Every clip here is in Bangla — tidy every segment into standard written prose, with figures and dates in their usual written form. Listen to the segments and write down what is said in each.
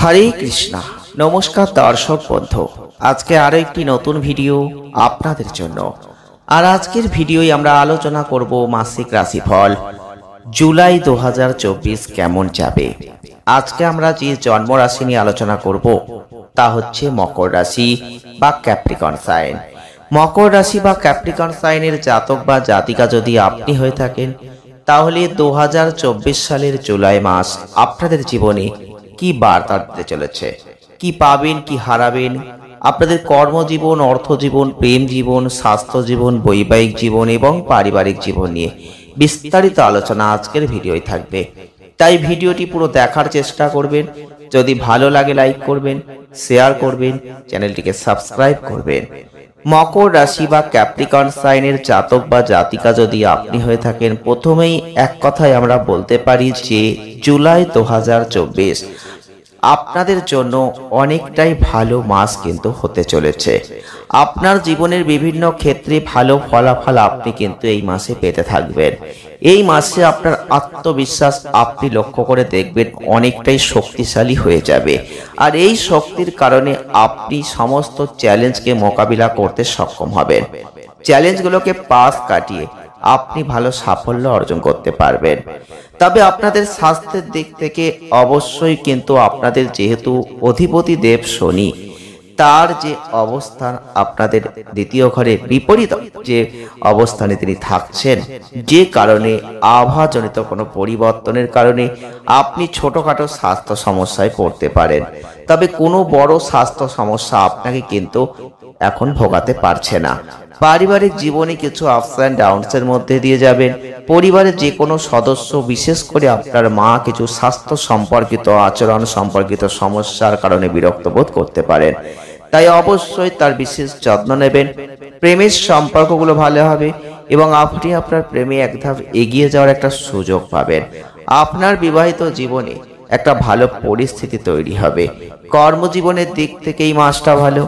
হরে কৃষ্ণা। নমস্কার দর্শক বন্ধু, আজকে আরো একটি নতুন ভিডিও আপনাদের জন্য। আর আজকের ভিডিওয় আমরা আলোচনা করব মাসিক রাশিফল জুলাই 2024 কেমন যাবে। আজকে আমরা যে জন্ম রাশি নিয়ে আলোচনা করব তা হচ্ছে মকর রাশি বা ক্যাপ্রিকন সাইন। মকর রাশি বা ক্যাপ্রিকন সাইনের জাতক বা জাতিকা যদি আপনি হয়ে থাকেন, তাহলে 2024 সালের জুলাই মাস আপনাদের জীবনে কি বার্তা দিতে চলেছে, কি পাবেন কি হারাবেন, আপনাদের কর্মজীবন, অর্থজীবন, প্রেম জীবন, স্বাস্থ্য জীবন, বৈবাহিক জীবন এবং পারিবারিক জীবন নিয়ে বিস্তারিত আলোচনা আজকের ভিডিওয় থাকবে। তাই ভিডিওটি পুরো দেখার চেষ্টা করবেন। যদি ভালো লাগে লাইক করবেন, শেয়ার করবেন, চ্যানেলটিকে সাবস্ক্রাইব করবেন। মকর রাশি বা ক্যাপ্রিকন সাইনের জাতক বা জাতিকা যদি আপনি হয়ে থাকেন, প্রথমেই এক কথায় আমরা বলতে পারি যে জুলাই 2024 আপনাদের জন্য অনেকটাই ভালো মাস কিন্তু হতে চলেছে। আপনার জীবনের বিভিন্ন ক্ষেত্রে ভালো ফলাফল আপনি কিন্তু এই মাসে পেতে থাকবেন। এই মাসে আপনার আত্মবিশ্বাস আপনি লক্ষ্য করে দেখবেন অনেকটাই শক্তিশালী হয়ে যাবে। আর এই শক্তির কারণে আপনি সমস্ত চ্যালেঞ্জকে মোকাবিলা করতে সক্ষম হবেন। চ্যালেঞ্জগুলোকে পাশ কাটিয়ে আপনি ভালো সাফল্য অর্জন করতে পারবেন। তবে আপনাদের স্বাস্থ্যের দিক থেকে অবশ্যই কিন্তু আপনাদের যেহেতু অধিপতি দেব শনি, তার যে অবস্থান আপনাদের দ্বিতীয় ঘরে বিপরীত যে অবস্থানে তিনি থাকছেন, যে কারণে আবহাওয়াজনিত কোনো পরিবর্তনের কারণে আপনি ছোটখাটো স্বাস্থ্য সমস্যায় পড়তে পারেন। তবে কোনো বড় স্বাস্থ্য সমস্যা আপনাকে কিন্তু এখন ভোগাতে পারছে না। পারিবারিক জীবনে কিছু আপস অ্যান্ড ডাউনস এর মধ্যে দিয়ে যাবেন। পরিবারের যে কোনো সদস্য, বিশেষ করে আপনার মা, কিছু স্বাস্থ্য সম্পর্কিত, আচরণ সম্পর্কিত সমস্যার কারণে বিরক্ত বোধ করতে পারেন। তাই অবশ্যই তার বিশেষ যত্ন নেবেন। প্রেমের সম্পর্কগুলো ভালো হবে এবং আপনি আপনার প্রেমে এক ধাপ এগিয়ে যাওয়ার একটা সুযোগ পাবেন। আপনার বিবাহিত জীবনে একটা ভালো পরিস্থিতি তৈরি হবে। কর্মজীবনের দিক থেকে এই মাসটা ভালো।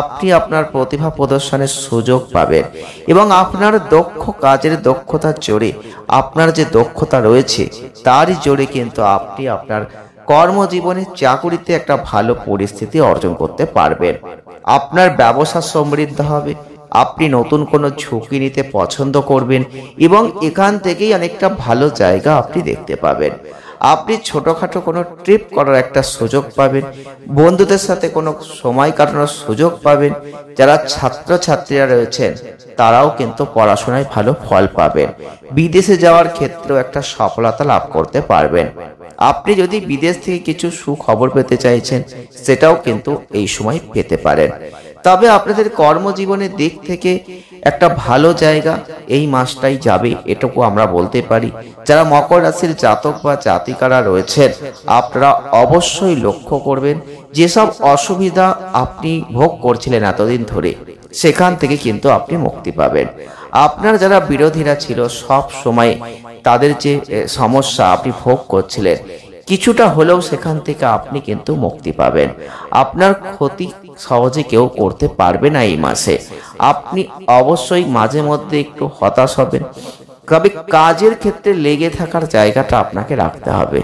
আপনি আপনার প্রতিভা প্রদর্শনের সুযোগ পাবেন এবং আপনার দক্ষ কাজের দক্ষতার জোরে, আপনার যে দক্ষতা রয়েছে তারই জোরে কিন্তু আপনি আপনার কর্মজীবনে, চাকুরিতে একটা ভালো পরিস্থিতি অর্জন করতে পারবেন। আপনার ব্যবসা সমৃদ্ধ হবে। আপনি নতুন কোনো ঝুঁকি নিতে পছন্দ করবেন এবং এখান থেকেই অনেকটা ভালো জায়গা আপনি দেখতে পাবেন। আপনি ছোটখাটো কোনো ট্রিপ করার একটা সুযোগ পাবেন। বন্ধুদের সাথে কোনো সময় কাটানোর সুযোগ পাবেন। যারা ছাত্রছাত্রীরা রয়েছেন তারাও কিন্তু পড়াশোনায় ভালো ফল পাবেন। বিদেশে যাওয়ার ক্ষেত্রেও একটা সফলতা লাভ করতে পারবেন। আপনি যদি বিদেশ থেকে কিছু সুখবর পেতে চাইছেন, সেটাও কিন্তু এই সময় পেতে পারেন। তবে আপনাদের কর্মজীবনের দিক থেকে একটা ভালো জায়গা এই মাসটাই যাবে, এটুকু আমরা বলতে পারি। যারা মকর রাশির জাতক বা জাতিকারা রয়েছেন, আপনারা অবশ্যই লক্ষ্য করবেন যেসব অসুবিধা আপনি ভোগ করছিলেন এতদিন ধরে, সেখান থেকে কিন্তু আপনি মুক্তি পাবেন। আপনার যারা বিরোধীরা ছিল, সব সময় তাদের যে সমস্যা আপনি ভোগ করছিলেন, কিছুটা হলেও সেখান থেকে আপনি কিন্তু মুক্তি পাবেন। আপনার ক্ষতি সহজে কেউ করতে পারবে না এই মাসে। আপনি অবশ্যই মাঝে মধ্যে একটু হতাশ হবেন, তবে কাজের ক্ষেত্রে লেগে থাকার জায়গাটা আপনাকে রাখতে হবে।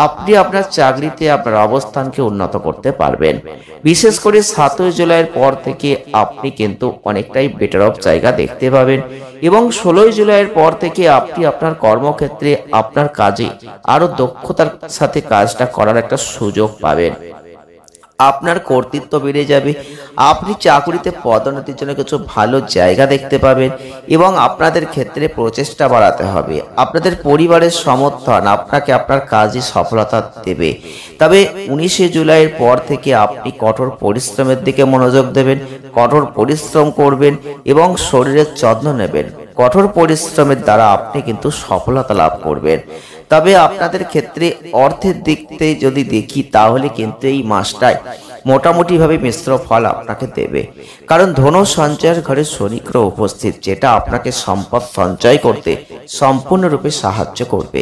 আপনি আপনার চাকরিতে আপনার অবস্থানকে উন্নত করতে পারবেন। বিশেষ করে 7 জুলাইয়ের পর থেকে আপনি কিন্তু অনেকটাই বেটার অফ জায়গা দেখতে পাবেন এবং 16 জুলাইয়ের পর থেকে আপনি আপনার কর্মক্ষেত্রে, আপনার কাজে আরো দক্ষতার সাথে কাজটা করার একটা সুযোগ পাবেন। আপনার কর্তৃত্ব বেড়ে যাবে। আপনি চাকরিতে পদোন্নতির জন্য কিছু ভালো জায়গা দেখতে পাবেন এবং আপনাদের ক্ষেত্রে প্রচেষ্টা বাড়াতে হবে। আপনাদের পরিবারের সমর্থন আপনাকে আপনার কাজে সফলতা দেবে। তবে 19 জুলাইয়ের পর থেকে আপনি কঠোর পরিশ্রমের দিকে মনোযোগ দেবেন, কঠোর পরিশ্রম করবেন এবং শরীরের যত্ন নেবেন। কঠোর পরিশ্রমের দ্বারা আপনি কিন্তু সফলতা লাভ করবেন। তবে আপনাদের ক্ষেত্রে অর্থের দিক থেকে যদি দেখি, তাহলে কিন্তু এই মাসটায় মোটামুটি ভাবে মিশ্র ফল আপনাকে দেবে। কারণ ধনু সঞ্চয়ের ঘরে শনি গ্রহ উপস্থিত, যেটা আপনাকে সম্পদ সঞ্চয় করতে সম্পূর্ণরূপে সাহায্য করবে।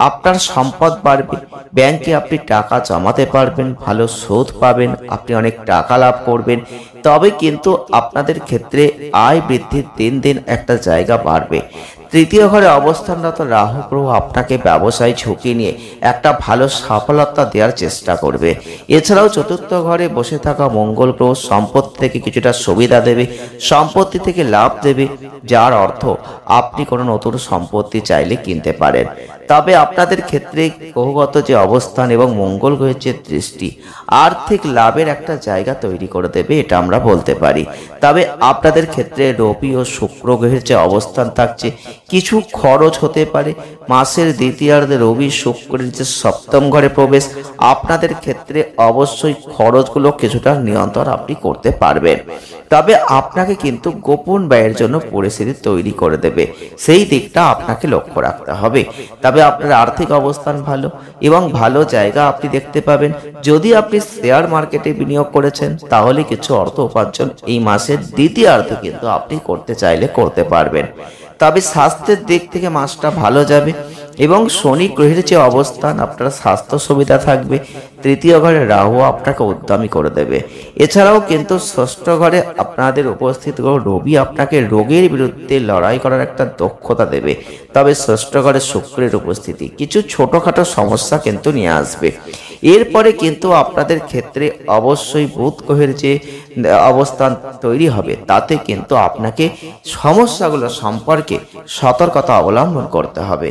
আপনার সম্পদ বাড়বে, ব্যাংকে আপনি টাকা জমাতে পারবেন, ভালো সুদ পাবেন, আপনি অনেক টাকা লাভ করবেন। তবে কিন্তু আপনাদের ক্ষেত্রে আয় বৃদ্ধির দিন দিন একটা জায়গা বাড়বে। তৃতীয় ঘরে অবস্থানরত রাহু গ্রহ আপনাকে ব্যবসায় ঝুঁকি নিয়ে একটা ভালো সফলতা দেওয়ার চেষ্টা করবে। এছাড়াও চতুর্থ ঘরে বসে থাকা মঙ্গল গ্রহ সম্পত্তি থেকে কিছুটা সুবিধা দেবে, সম্পত্তি থেকে লাভ দেবে, যার অর্থ আপনি কোনো নতুন সম্পত্তি চাইলে কিনতে পারেন। তবে আপনাদের ক্ষেত্রে গ্রহগত যে অবস্থান এবং মঙ্গল গ্রহের যে দৃষ্টি আর্থিক লাভের একটা জায়গা তৈরি করে দেবে, এটা আমরা বলতে পারি। তবে আপনাদের ক্ষেত্রে রবি ও শুক্র গ্রহের যে অবস্থান থাকছে, কিছু খরচ হতে পারে। মাসের দ্বিতীয়ার্ধে রবি শুক্রের যে সপ্তম ঘরে প্রবেশ, আপনাদের ক্ষেত্রে অবশ্যই খরচগুলো কিছুটা নিয়ন্ত্রণ আপনি করতে পারবেন। তবে আপনাকে কিন্তু গোপন ব্যয়ের জন্য পরিস্থিতি তৈরি করে দেবে, সেই দিকটা আপনাকে লক্ষ্য রাখতে হবে। তবে আপনার আর্থিক অবস্থান ভালো এবং ভালো জায়গা আপনি দেখতে পাবেন। যদি আপনি শেয়ার মার্কেটে বিনিয়োগ করেছেন, তাহলে কিছু অর্থ উপার্জন এই মাসের দ্বিতীয়ার্ধে কিন্তু আপনি করতে চাইলে করতে পারবেন। তবে স্বাস্থ্যের দিক থেকে মাসটা ভালো যাবে এবং শনি গ্রহের যে অবস্থান, আপনার স্বাস্থ্য সুবিধা থাকবে। তৃতীয় ঘরে রাহু আপনাকে উদ্যমী করে দেবে। এছাড়াও কিন্তু ষষ্ঠ ঘরে আপনাদের উপস্থিত গ্রহ রবি আপনাকে রোগের বিরুদ্ধে লড়াই করার একটা দক্ষতা দেবে। তবে ষষ্ঠ ঘরে শুক্রের উপস্থিতি কিছু ছোটখাটো সমস্যা কিন্তু নিয়ে আসবে। এরপরে কিন্তু আপনাদের ক্ষেত্রে অবশ্যই বুধ গ্রহের যে অবস্থান তৈরি হবে, তাতে কিন্তু আপনাকে সমস্যাগুলো সম্পর্কে সতর্কতা অবলম্বন করতে হবে।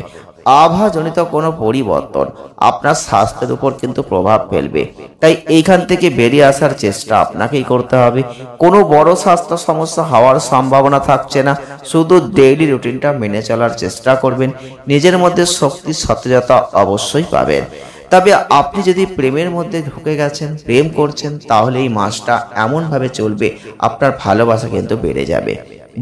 আবহাওয়াজনিত কোনো পরিবর্তন আপনার স্বাস্থ্যের উপর কিন্তু প্রভাব ফেলবে, তাই এইখান থেকে বেরিয়ে আসার চেষ্টা আপনাকেই করতে হবে। কোনো বড় স্বাস্থ্য সমস্যা হওয়ার সম্ভাবনা থাকছে না, শুধু ডেইলি রুটিনটা মেনে চলার চেষ্টা করবেন। নিজের মধ্যে শক্তি সতেজতা অবশ্যই পাবেন। তবে আপনি যদি প্রেমের মধ্যে ঢুকে গেছেন, প্রেম করছেন, তাহলে এই মাসটা এমনভাবে চলবে আপনার ভালোবাসা কিন্তু বেড়ে যাবে।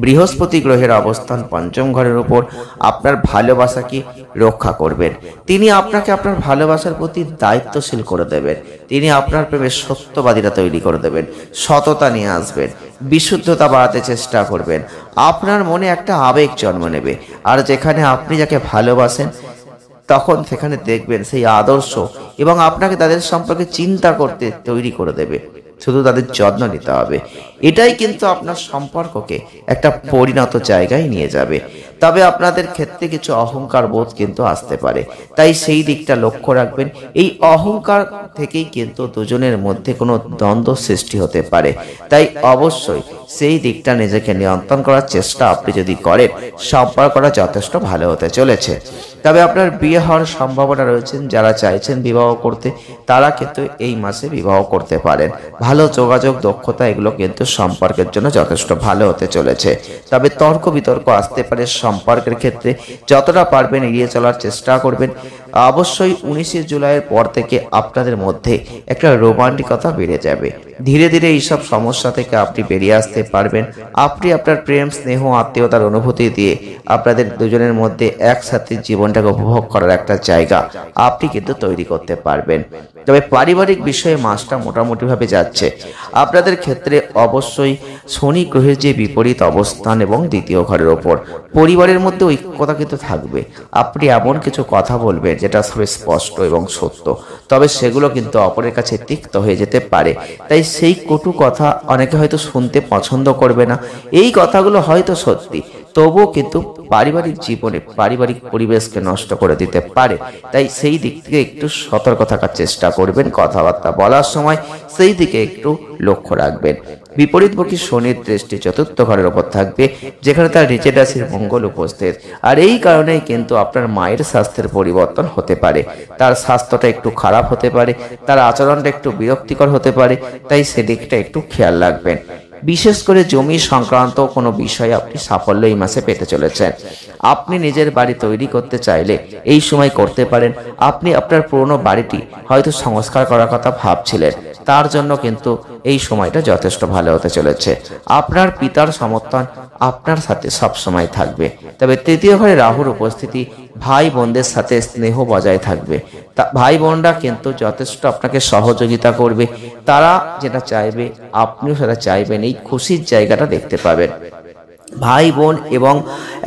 বৃহস্পতি গ্রহের অবস্থান পঞ্চম ঘরের উপর আপনার ভালোবাসাকে রক্ষা করবেন। তিনি আপনাকে আপনার ভালোবাসার প্রতি দায়িত্বশীল করে দেবেন। তিনি আপনার প্রেমের সত্যবাদীরা তৈরি করে দেবেন, সততা নিয়ে আসবেন, বিশুদ্ধতা বাড়াতে চেষ্টা করবেন। আপনার মনে একটা আবেগ জন্ম নেবে, আর যেখানে আপনি যাকে ভালোবাসেন তখন সেখানে দেখবেন সেই আদর্শ এবং আপনাকে তাদের সম্পর্কে চিন্তা করতে তৈরি করে দেবে। শুধু তাদের যত্ন নিতে হবে। এটাই কিন্তু আপনার সম্পর্ককে একটা পরিণত জায়গায় নিয়ে যাবে। তবে আপনাদের ক্ষেত্রে কিছু অহংকার বোধ কিন্তু আসতে পারে, তাই সেই দিকটা লক্ষ্য রাখবেন। এই অহংকার থেকেই কিন্তু দুজনের মধ্যে কোনো দ্বন্দ্ব সৃষ্টি হতে পারে, তাই অবশ্যই সেই দিকটা নিজেকে নিয়ন্ত্রণ করার চেষ্টা আপনি যদি করেন, সম্পর্কটা যথেষ্ট ভালো হতে চলেছে। তবে আপনার বিয়ে হওয়ার সম্ভাবনা রয়েছে। যারা চাইছেন বিবাহ করতে, তারা কিন্তু এই মাসে বিবাহ করতে পারেন। ভালো যোগাযোগ, দক্ষতা এগুলো কিন্তু সম্পর্কের জন্য যথেষ্ট ভালো হতে চলেছে। তবে তর্ক বিতর্ক আসতে পারে সম্পর্কের ক্ষেত্রে, যতটা পারবেন এড়িয়ে চলার চেষ্টা করবেন। অবশ্যই 19শে জুলাইয়ের পর থেকে আপনাদের মধ্যে একটা রোমান্টিকতা বেড়ে যাবে। ধীরে ধীরে এইসব সমস্যা থেকে আপনি বেরিয়ে আসতে পারবেন। আপনি আপনার প্রেম, স্নেহ, আত্মীয়তার অনুভূতি দিয়ে আপনাদের দুজনের মধ্যে একসাথে জীবনটাকে উপভোগ করার একটা জায়গা আপনি কিন্তু তৈরি করতে পারবেন। তবে পারিবারিক বিষয়ে মাসটা মোটামুটি ভাবে যাচ্ছে। আপনাদের ক্ষেত্রে অবশ্যই শনি গ্রহের যে বিপরীত অবস্থান এবং দ্বিতীয় ঘরের ওপর পরিবারের মধ্যে ঐক্যতা কিন্তু থাকবে। আপনি এমন কিছু কথা বলবেন যেটা সবে স্পষ্ট এবং সত্য, তবে সেগুলো কিন্তু অপরের কাছে তিক্ত হয়ে যেতে পারে। তাই সেই কটু কথা অনেকে হয়তো শুনতে পছন্দ করবে না। এই কথাগুলো হয়তো সত্যি, তবুও কিন্তু পারিবারিক জীবনে পারিবারিক পরিবেশকে নষ্ট করে দিতে পারে। তাই সেই দিক থেকে একটু সতর্ক থাকার চেষ্টা করবেন। কথাবার্তা বলার সময় সেই দিকে একটু লক্ষ্য রাখবেন। বিপরীতমুখী শনির দৃষ্টি চতুর্থ ঘরের ওপর থাকবে, যেখানে তার নিচের রাশির মঙ্গল উপস্থিত। আর এই কারণেই কিন্তু আপনার মায়ের স্বাস্থ্যের পরিবর্তন হতে পারে। তার স্বাস্থ্যটা একটু খারাপ হতে পারে, তার আচরণটা একটু বিরক্তিকর হতে পারে, তাই সেদিকটা একটু খেয়াল রাখবেন। বিশেষ করে জমি সংক্রান্ত কোনো বিষয়ে আপনি সাফল্য এই মাসে পেতে চলেছেন। আপনি নিজের বাড়ি তৈরি করতে চাইলে এই সময় করতে পারেন। আপনি আপনার পুরনো বাড়িটি হয়তো সংস্কার করার কথা ভাবছিলেন, তার জন্য কিন্তু এই সময়টা যথেষ্ট ভালো হতে চলেছে। আপনার পিতার সমর্থন আপনার সাথে সব সময় থাকবে। তবে তৃতীয় ঘরে রাহুর উপস্থিতি ভাই বোনদের সাথে স্নেহ বজায় থাকবে। ভাই বোনরা কিন্তু যথেষ্ট আপনাকে সহযোগিতা করবে। তারা যেটা চাইবে আপনিও সেটা চাইবেন, এই খুশির জায়গাটা দেখতে পাবেন। ভাই বোন এবং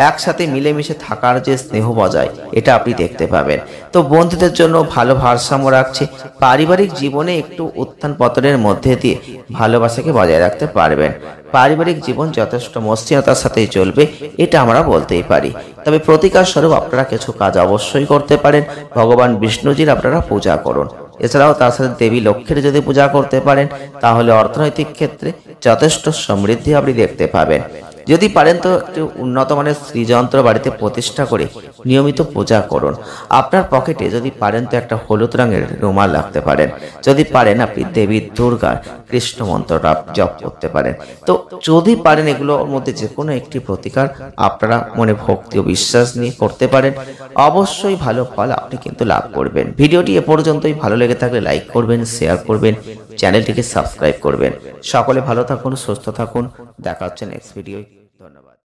একসাথে মিলেমিশে থাকার যে স্নেহ বজায়, এটা আপনি দেখতে পাবেন। তো বন্ধুদের জন্য ভালো ভারসাম্য রাখছে। পারিবারিক জীবনে একটু উত্থান পতনের মধ্যে দিয়ে ভালোবাসাকে বজায় রাখতে পারবেন। পারিবারিক জীবন যথেষ্ট মসৃণতার সাথেই চলবে, এটা আমরা বলতেই পারি। তবে প্রতিকার স্বরূপ আপনারা কিছু কাজ অবশ্যই করতে পারেন। ভগবান বিষ্ণুজির আপনারা পূজা করুন। এছাড়াও তার সাথে দেবী লক্ষ্মীর যদি পূজা করতে পারেন, তাহলে অর্থনৈতিক ক্ষেত্রে যথেষ্ট সমৃদ্ধি আপনি দেখতে পাবেন। যদি পারেন তো একটু উন্নত মানের শ্রীযন্ত্র বাড়িতে প্রতিষ্ঠা করে নিয়মিত পূজা করুন। আপনার পকেটে যদি পারেন তো একটা হলুদ রঙের রুমাল রাখতে পারেন। যদি পারেন আপনি দেবী দুর্গার কৃষ্ণ মন্ত্রটা জপ করতে পারেন। তো যদি পারেন এগুলোর মধ্যে যে কোনো একটি প্রতিকার আপনারা মনে ভক্তি ও বিশ্বাস নিয়ে করতে পারেন, অবশ্যই ভালো ফল আপনি কিন্তু লাভ করবেন। ভিডিওটি এ পর্যন্তই। ভালো লেগে থাকলে লাইক করবেন, শেয়ার করবেন, চ্যানেলটিকে সাবস্ক্রাইব করবেন। সকলে ভালো থাকুন, সুস্থ থাকুন। দেখা হচ্ছে নেক্সট ভিডিও। ধন্যবাদ।